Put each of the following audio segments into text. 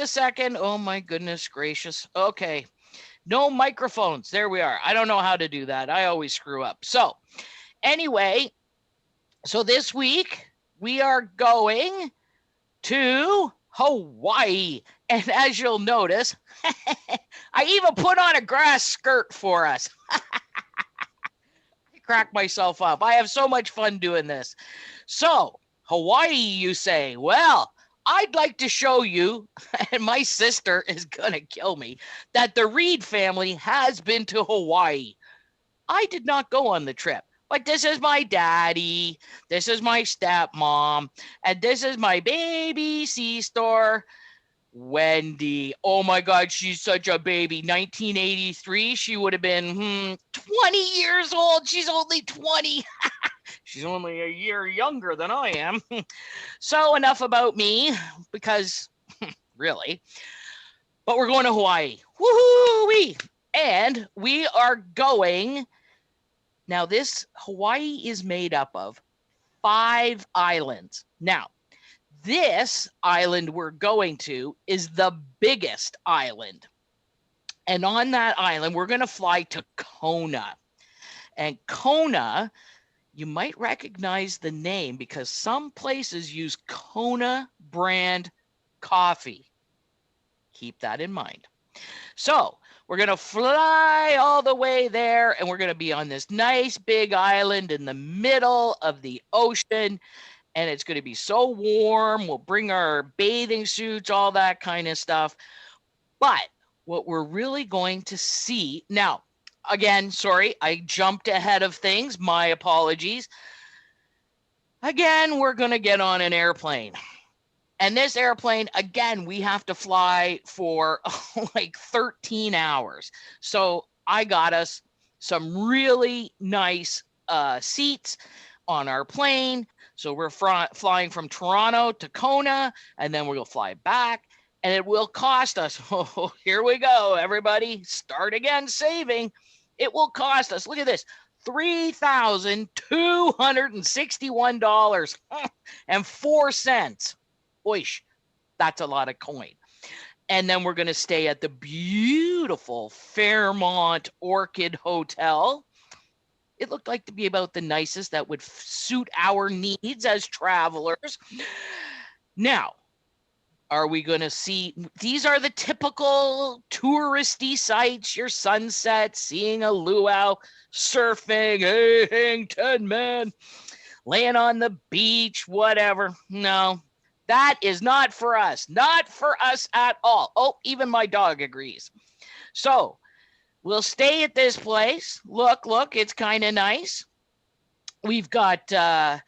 a second. Oh my goodness gracious. Okay. No microphones. There we are. I don't know how to do that. I always screw up. So, anyway, so this week we are going to Hawaii. And as you'll notice, I even put on a grass skirt for us. I crack myself up. I have so much fun doing this. So, Hawaii, you say? Well, I'd like to show you, and my sister is going to kill me, that the Reed family has been to Hawaii. I did not go on the trip, but this is my daddy, this is my stepmom, and this is my baby C-store, Wendy. Oh my God, she's such a baby. 1983, she would have been 20 years old. She's only 20. She's only a year younger than I am. So enough about me, because really. But we're going to Hawaii. Woohoo-wee! And we are going. Now, this Hawaii is made up of 5 islands. Now, this island we're going to is the biggest island. And on that island, we're going to fly to Kona. And Kona, you might recognize the name because some places use Kona brand coffee. Keep that in mind. So we're going to fly all the way there, and we're going to be on this nice big island in the middle of the ocean, and it's going to be so warm. We'll bring our bathing suits, all that kind of stuff. But what we're really going to see now, again, sorry, I jumped ahead of things. My apologies. Again, we're going to get on an airplane. And this airplane, again, we have to fly for like 13 hours. So I got us some really nice seats on our plane. So we're flying from Toronto to Kona, and then we'll fly back. And it will cost us, oh, here we go, everybody, start again saving. It will cost us, look at this, $3,261.04. Oish, that's a lot of coin. And then we're going to stay at the beautiful Fairmont Orchid Hotel. It looked like to be about the nicest that would suit our needs as travelers. Now, are we going to see, these are the typical touristy sites, your sunset, seeing a luau, surfing, hey, 10 men, laying on the beach, whatever. No, that is not for us. Not for us at all. Oh, even my dog agrees. So we'll stay at this place. Look, it's kind of nice. We've got a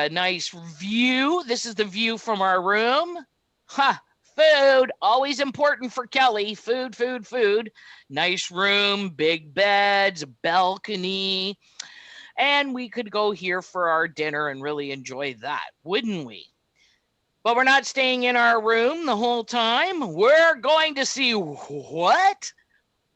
nice view. This is the view from our room. Food, always important for Kelly. Food. Nice room, big beds, balcony. And we could go here for our dinner and really enjoy that, wouldn't we? But we're not staying in our room the whole time. We're going to see what?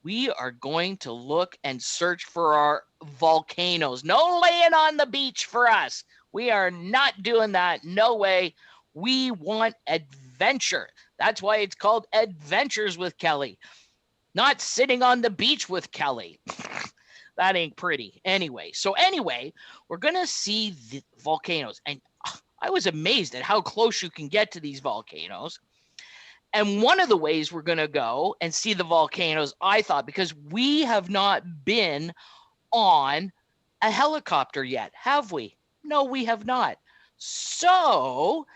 We are going to look and search for our volcanoes. No laying on the beach for us. We are not doing that. No way. We want adventure. That's why it's called Adventures with Kelly. Not sitting on the beach with Kelly. That ain't pretty. Anyway, we're going to see the volcanoes. And I was amazed at how close you can get to these volcanoes. And one of the ways we're going to go and see the volcanoes, I thought, because we have not been on a helicopter yet, have we? No, we have not. So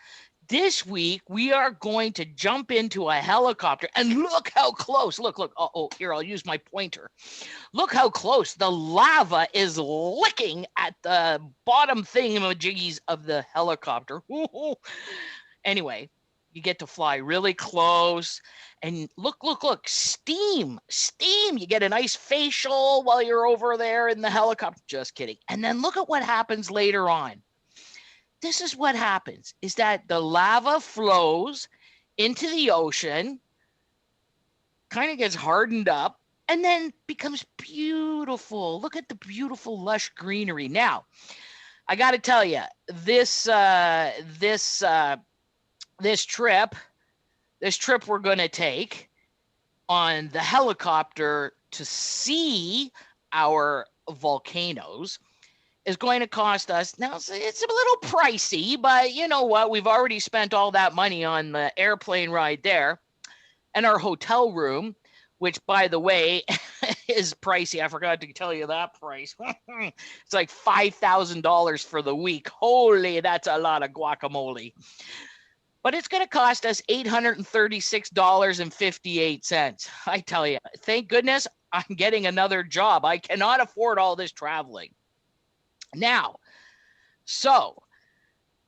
this week we are going to jump into a helicopter, and look how close. Look. Oh, here, I'll use my pointer. Look how close the lava is licking at the bottom thingamajiggies of the helicopter. Anyway, you get to fly really close, and look, steam. You get a nice facial while you're over there in the helicopter. Just kidding. And then look at what happens later on. This is what happens, is that the lava flows into the ocean, kind of gets hardened up, and then becomes beautiful. Look at the beautiful, lush greenery. Now, I got to tell you, this trip, this trip we're going to take on the helicopter to see our volcanoes is going to cost us, now it's a little pricey, but you know what? We've already spent all that money on the airplane ride there and our hotel room, which, by the way, is pricey. I forgot to tell you that price. It's like $5,000 for the week. Holy, that's a lot of guacamole. But it's going to cost us $836.58. I tell you, thank goodness I'm getting another job. I cannot afford all this traveling. Now, so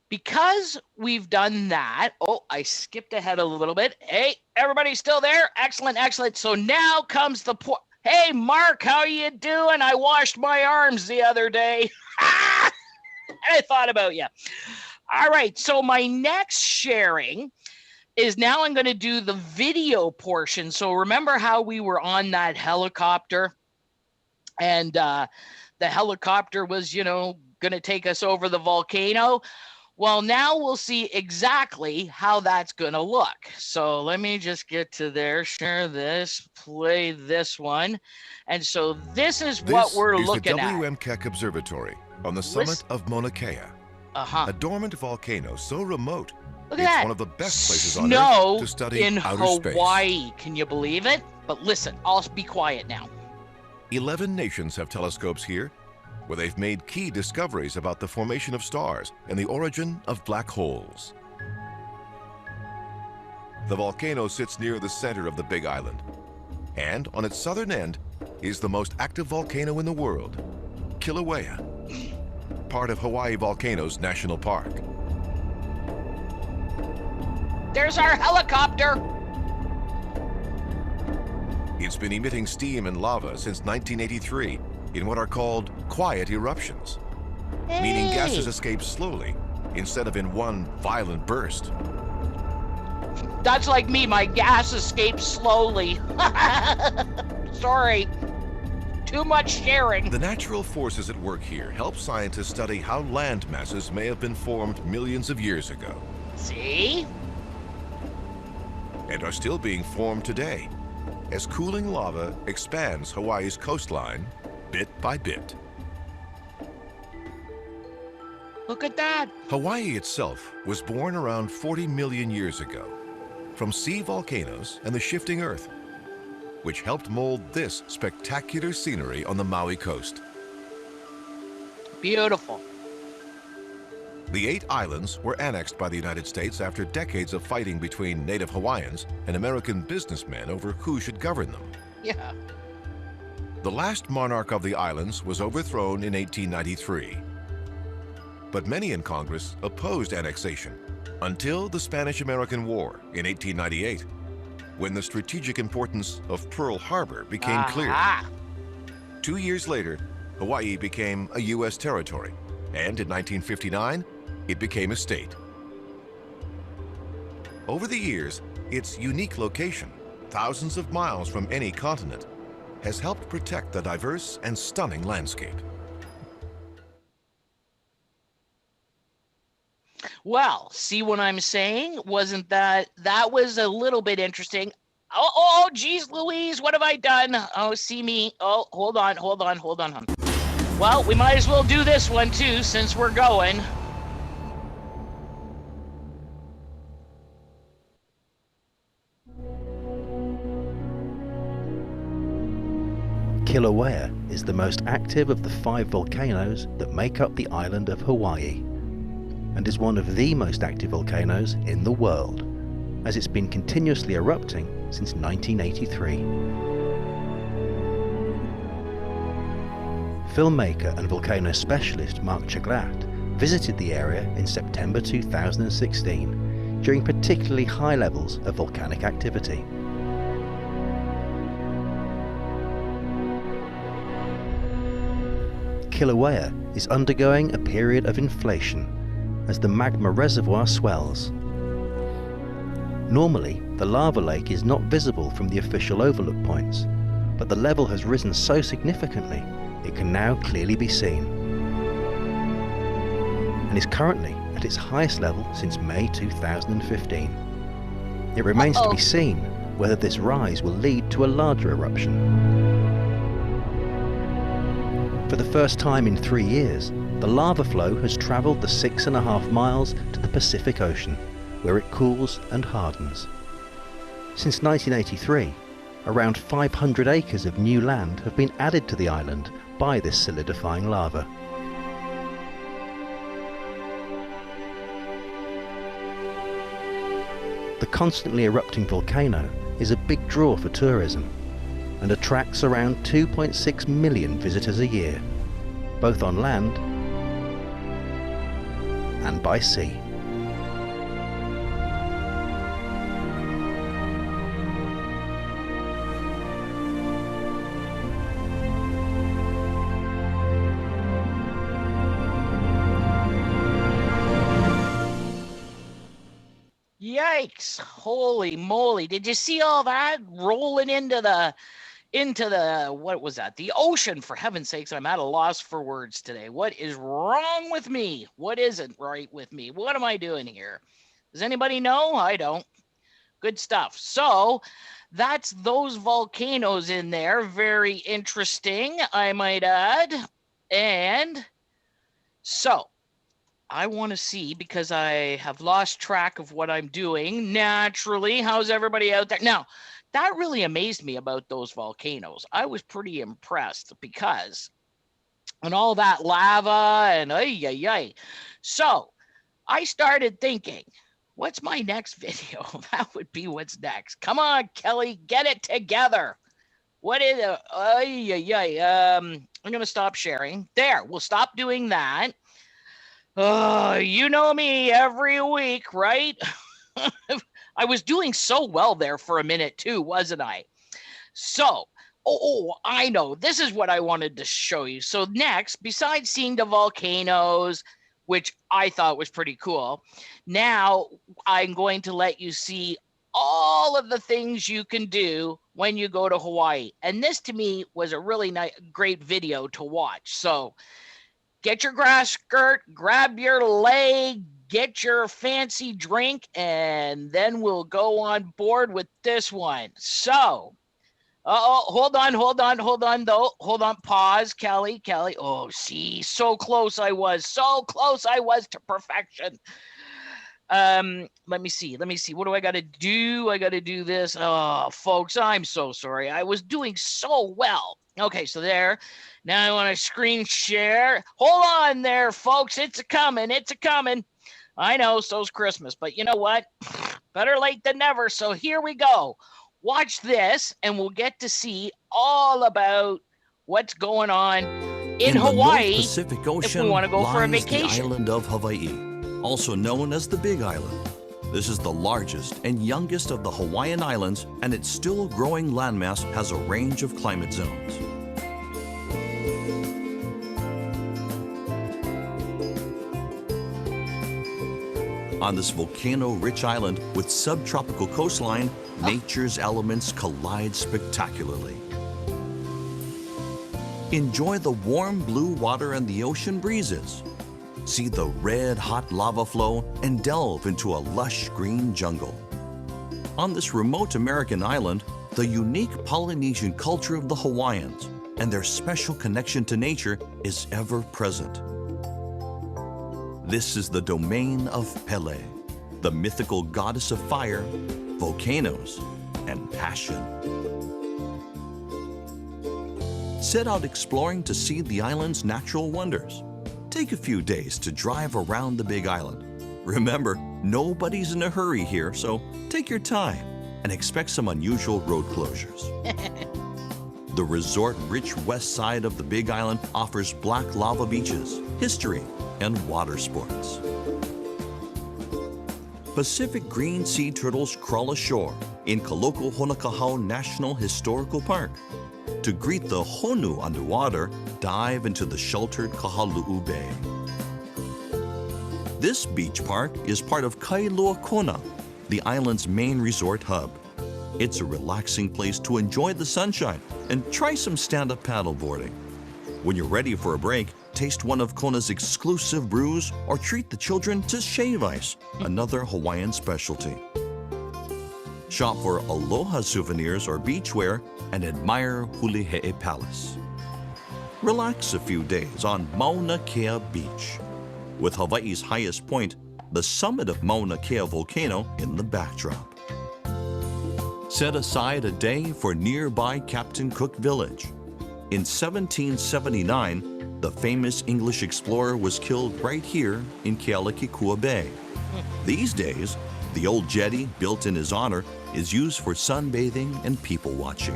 because we've done that, oh, I skipped ahead a little bit. Hey, everybody still there? Excellent, excellent. So now comes the point. Hey, Mark, how you doing? I washed my arms the other day. I thought about you. All right, so my next sharing is now I'm going to do the video portion. So remember how we were on that helicopter and the helicopter was, going to take us over the volcano? Well, now we'll see exactly how that's going to look. So let me just get to there, share this, play this one. And so this is what we're looking at. This is the WMKEC Observatory on the summit of Mauna Kea. A dormant volcano so remote, look at that. One of the best places on Earth to study in outer Hawaii. space. Can you believe it? But listen, I'll be quiet now. 11 nations have telescopes here, where they've made key discoveries about the formation of stars and the origin of black holes. The volcano sits near the center of the Big Island, and on its southern end is the most active volcano in the world, Kilauea, part of Hawaii Volcanoes National Park. There's our helicopter. It's been emitting steam and lava since 1983 in what are called quiet eruptions, meaning gases escape slowly instead of in one violent burst. That's like me, my gas escapes slowly. Sorry. Too much sharing. The natural forces at work here help scientists study how land masses may have been formed millions of years ago. See? And are still being formed today, as cooling lava expands Hawaii's coastline bit by bit. Look at that. Hawaii itself was born around 40 million years ago from sea volcanoes and the shifting earth, which helped mold this spectacular scenery on the Maui coast. Beautiful. The 8 islands were annexed by the United States after decades of fighting between Native Hawaiians and American businessmen over who should govern them. Yeah. The last monarch of the islands was overthrown in 1893. But many in Congress opposed annexation until the Spanish-American War in 1898, when the strategic importance of Pearl Harbor became clear. 2 years later, Hawaii became a U.S. territory, and in 1959, it became a state. Over the years, its unique location, thousands of miles from any continent, has helped protect the diverse and stunning landscape. Well, see what I'm saying? Wasn't that was a little bit interesting. Oh, geez, Louise, what have I done? Oh, see me. Oh, hold on. Well, we might as well do this one too, since we're going. Kilauea is the most active of the 5 volcanoes that make up the island of Hawaii, and is one of the most active volcanoes in the world, as it's been continuously erupting since 1983. Filmmaker and volcano specialist Mark Chaglat visited the area in September 2016 during particularly high levels of volcanic activity. Kilauea is undergoing a period of inflation as the magma reservoir swells. Normally, the lava lake is not visible from the official overlook points, but the level has risen so significantly it can now clearly be seen, and is currently at its highest level since May 2015. It remains to Uh-oh. be seen whether this rise will lead to a larger eruption. For the first time in 3 years, the lava flow has travelled the 6.5 miles to the Pacific Ocean, where it cools and hardens. Since 1983, around 500 acres of new land have been added to the island by this solidifying lava. The constantly erupting volcano is a big draw for tourism and attracts around 2.6 million visitors a year, both on land and by sea. Yikes. Holy moly. Did you see all that rolling into the what was that? The ocean, for heaven's sakes. I'm at a loss for words today. What is wrong with me? What isn't right with me? What am I doing here? Does anybody know? I don't. Good stuff. So that's those volcanoes in there. Very interesting, I might add. And so I want to see, because I have lost track of what I'm doing naturally. How's everybody out there? Now, that really amazed me about those volcanoes. I was pretty impressed because, and all that lava and ay. So I started thinking, what's my next video? That would be what's next. Come on, Kelly, get it together. What is it? I'm going to stop sharing. There, we'll stop doing that. You know me every week, right? I was doing so well there for a minute too, wasn't I? So, I know. This is what I wanted to show you. So next, besides seeing the volcanoes, which I thought was pretty cool, now I'm going to let you see all of the things you can do when you go to Hawaii. And this to me was a really great video to watch. So get your grass skirt, grab your leg, get your fancy drink, and then we'll go on board with this one. So, hold on, though. Hold on, pause, Kelly. Oh, see, so close I was to perfection. Let me see. What do I got to do? I got to do this. Oh, folks, I'm so sorry. I was doing so well. Okay, so there. Now I want to screen share. Hold on there, folks. It's a coming. I know, so's Christmas, but you know what? Better late than never. So here we go. Watch this, and we'll get to see all about what's going on in Hawaii. The North Pacific Ocean if we want to go for a lies vacation. the island of Hawaii, also known as the Big Island. This is the largest and youngest of the Hawaiian Islands, and its still growing landmass has a range of climate zones. On this volcano-rich island with subtropical coastline, nature's elements collide spectacularly. Enjoy the warm blue water and the ocean breezes. See the red-hot lava flow and delve into a lush green jungle. On this remote American island, the unique Polynesian culture of the Hawaiians and their special connection to nature is ever present. This is the domain of Pele, the mythical goddess of fire, volcanoes, and passion. Set out exploring to see the island's natural wonders. Take a few days to drive around the Big Island. Remember, nobody's in a hurry here, so take your time and expect some unusual road closures. The resort-rich west side of the Big Island offers black lava beaches, history, and water sports. Pacific green sea turtles crawl ashore in Kaloko Honokahau National Historical Park. To greet the honu underwater, dive into the sheltered Kahalu'u Bay. This beach park is part of Kailua Kona, the island's main resort hub. It's a relaxing place to enjoy the sunshine and try some stand-up paddleboarding. When you're ready for a break, taste one of Kona's exclusive brews or treat the children to shave ice, another Hawaiian specialty. shop for aloha souvenirs or beachwear, and admire Hulihe'e Palace. Relax a few days on Mauna Kea Beach, with Hawaii's highest point, the summit of Mauna Kea volcano, in the backdrop. Set aside a day for nearby Captain Cook Village. In 1779, the famous English explorer was killed right here in Kealakekua Bay. These days, the old jetty built in his honor is used for sunbathing and people watching.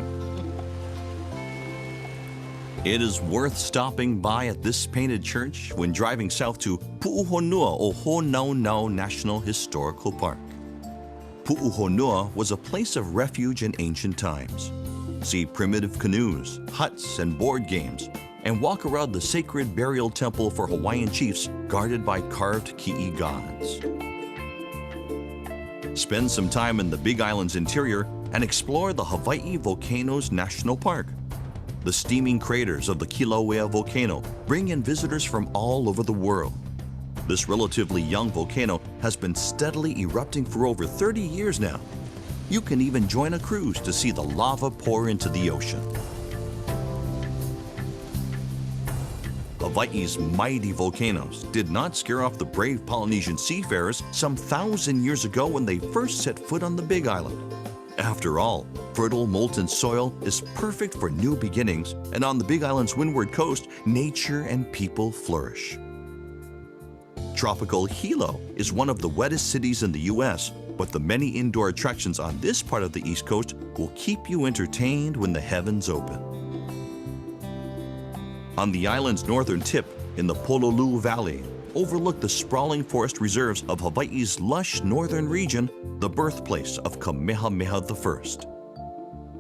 It is worth stopping by at this painted church when driving south to Pu'uhonua o Honaunau National Historical Park. Pu'uhonua was a place of refuge in ancient times. See primitive canoes, huts, and board games, and walk around the sacred burial temple for Hawaiian chiefs guarded by carved ki'i gods. Spend some time in the Big Island's interior and explore the Hawaii Volcanoes National Park. The steaming craters of the Kilauea volcano bring in visitors from all over the world. This relatively young volcano has been steadily erupting for over 30 years now. You can even join a cruise to see the lava pour into the ocean. Hawaii's mighty volcanoes did not scare off the brave Polynesian seafarers some 1,000 years ago when they first set foot on the Big Island. After all, fertile molten soil is perfect for new beginnings, and on the Big Island's windward coast, nature and people flourish. Tropical Hilo is one of the wettest cities in the U.S., but the many indoor attractions on this part of the East Coast will keep you entertained when the heavens open. On the island's northern tip, in the Pololu Valley, overlook the sprawling forest reserves of Hawaii's lush northern region, the birthplace of Kamehameha I.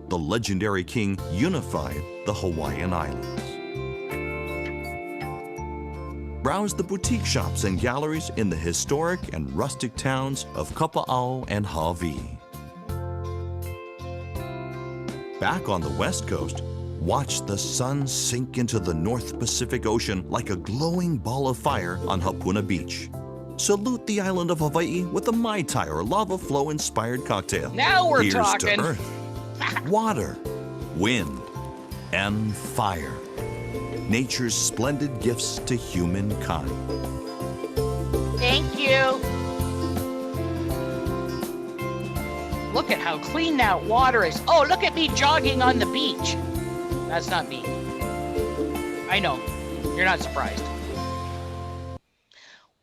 The legendary king unified the Hawaiian Islands. Browse the boutique shops and galleries in the historic and rustic towns of Kapa'au and Hawaii. Back on the west coast, watch the sun sink into the North Pacific Ocean like a glowing ball of fire on Hapuna Beach. Salute the island of Hawaii with a Mai Tai or lava flow-inspired cocktail. Now we're Here's talking. to earth, water, wind, and fire. Nature's splendid gifts to humankind. Thank you. Look at how clean that water is. Oh, look at me jogging on the beach. That's not me. I know. You're not surprised.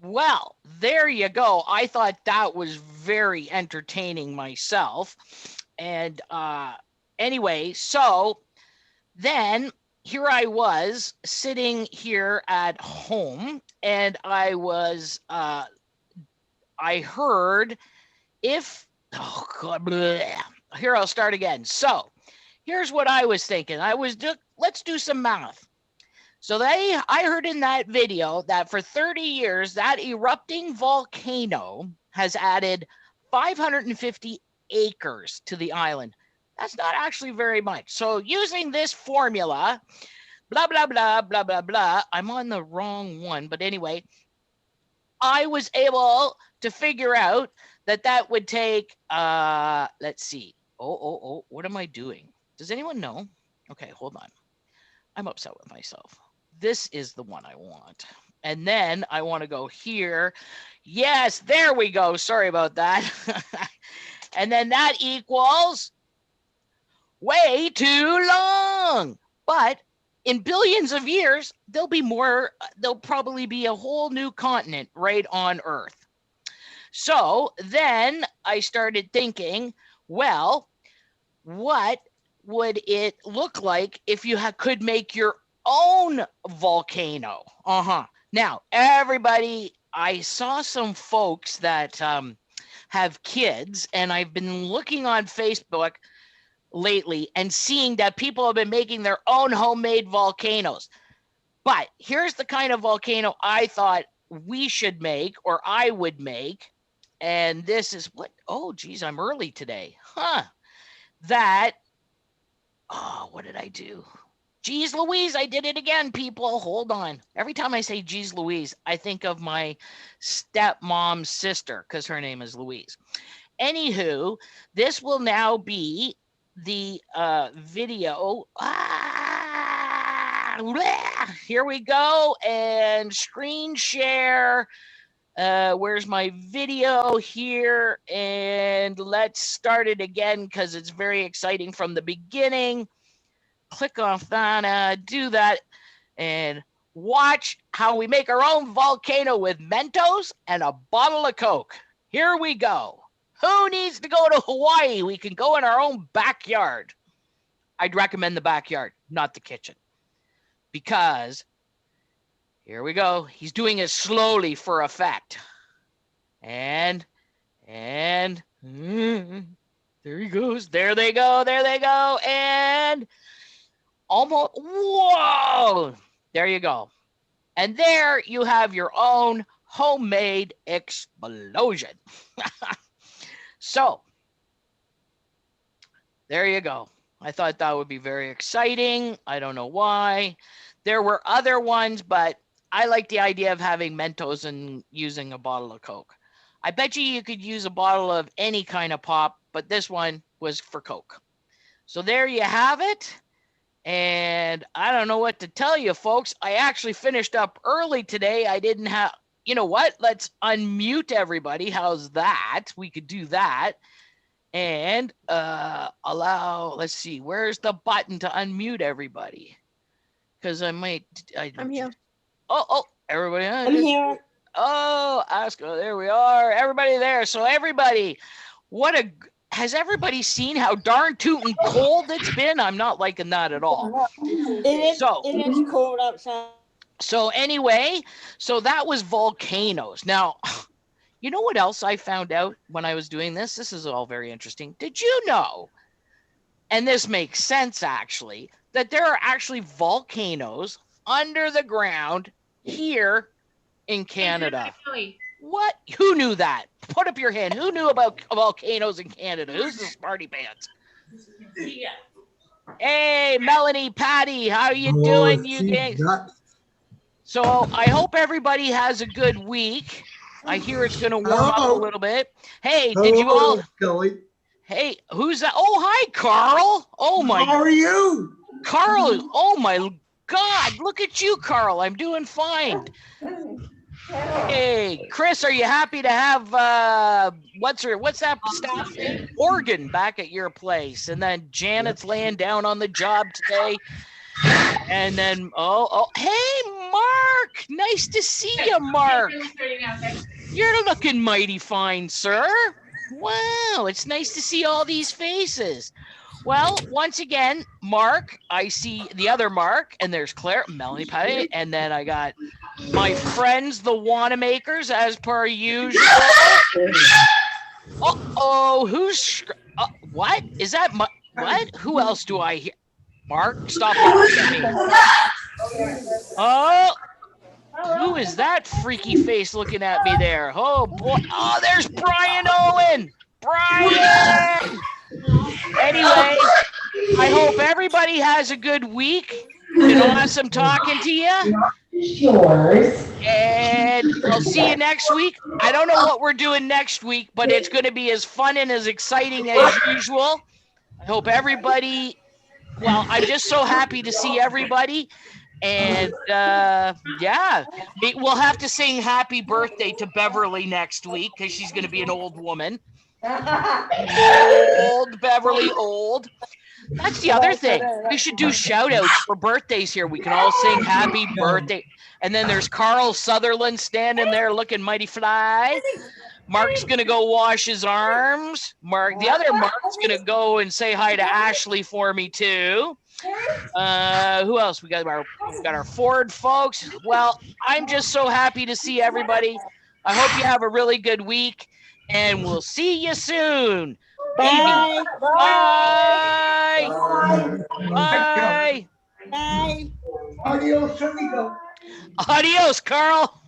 Well, there you go. I thought that was very entertaining myself. And anyway, so then here I was sitting here at home, and I heard oh God, bleh. Here I'll start again. So here's what I was thinking. Let's do some math. So I heard in that video that for 30 years, that erupting volcano has added 550 acres to the island. That's not actually very much. So using this formula, blah, blah, blah, blah, blah, blah, I'm on the wrong one. But anyway, I was able to figure out that would take, let's see. Oh, what am I doing? Does anyone know? Okay, hold on. I'm upset with myself. This is the one I want. And then I want to go here. Yes, there we go. Sorry about that. And then that equals way too long. But in billions of years, there'll probably be a whole new continent right on Earth. So then I started thinking, well, what would it look like if you could make your own volcano? Now, everybody, I saw some folks that have kids, and I've been looking on Facebook lately and seeing that people have been making their own homemade volcanoes. But here's the kind of volcano I thought we should make, or I would make. And this is what, oh, geez, I'm early today. What did I do? Geez Louise, I did it again, people. Hold on. Every time I say geez Louise, I think of my stepmom's sister, because her name is Louise. Anywho, this will now be the video. Here we go. And screen share. Where's my video here? And let's start it again because it's very exciting from the beginning. Click off that, do that, and watch how we make our own volcano with Mentos and a bottle of Coke. Here we go. Who needs to go to Hawaii? We can go in our own backyard. I'd recommend the backyard, not the kitchen. Because here we go. He's doing it slowly for effect. And there he goes. There they go. There they go. And almost, whoa. There you go. And there you have your own homemade explosion. So, there you go. I thought that would be very exciting. I don't know why. There were other ones, but I like the idea of having Mentos and using a bottle of Coke. I bet you could use a bottle of any kind of pop, but this one was for Coke. So there you have it. And I don't know what to tell you, folks. I actually finished up early today. I didn't have, you know what? Let's unmute everybody. How's that? We could do that. And allow, let's see, where's the button to unmute everybody? Because I'm here. Oh, everybody. I'm here. Oh, Oscar, there we are. Everybody there. So everybody, has everybody seen how darn tootin' cold it's been? I'm not liking that at all. It is cold outside. So anyway, so that was volcanoes. Now, you know what else I found out when I was doing this? This is all very interesting. Did you know, and this makes sense actually, that there are actually volcanoes under the ground here in Canada? What? Who knew that? Put up your hand. Who knew about volcanoes in Canada? Who's the smarty pants? Yeah. Hey, Melanie, Patty, how are you doing, you guys? So I hope everybody has a good week. I hear it's going to warm up a little bit. Hey, did you all? Kelly. Hey, who's that? Oh, hi, Carl. Oh, my. How are you? Carl, oh, my God. Look at you, Carl. I'm doing fine. Hey, Chris, are you happy to have what's that staff name? Morgan back at your place? And then Janet's laying down on the job today. And then hey, Mark, nice to see you, Mark. You're looking mighty fine, sir. Wow, it's nice to see all these faces. Well, once again, Mark, I see the other Mark, and there's Claire, Melanie, Patty, and then I got my friends, the Wanamakers, as per usual. Who's what? Is that what? Who else do I hear? Mark, stop looking at me. Oh, who is that freaky face looking at me there? Oh boy! Oh, there's Brian Owen. Brian. Anyway, I hope everybody has a good week. Been awesome talking to you. And I'll see you next week. I don't know what we're doing next week, but it's going to be as fun and as exciting as usual. I hope everybody, well, I'm just so happy to see everybody. And yeah, we'll have to sing happy birthday to Beverly next week because she's going to be an old woman. Old Beverly, old. That's the other thing. We should do shout outs for birthdays here. We can all sing happy birthday. And then there's Carl Sutherland standing there looking mighty fly. Mark's going to go wash his arms. The other Mark's going to go and say hi to Ashley for me too. Who else? We got our Ford folks. Well, I'm just so happy to see everybody. I hope you have a really good week. And we'll see you soon. Bye. Bye. Bye. Bye. Bye. Adios, amigo. Adios, Carl.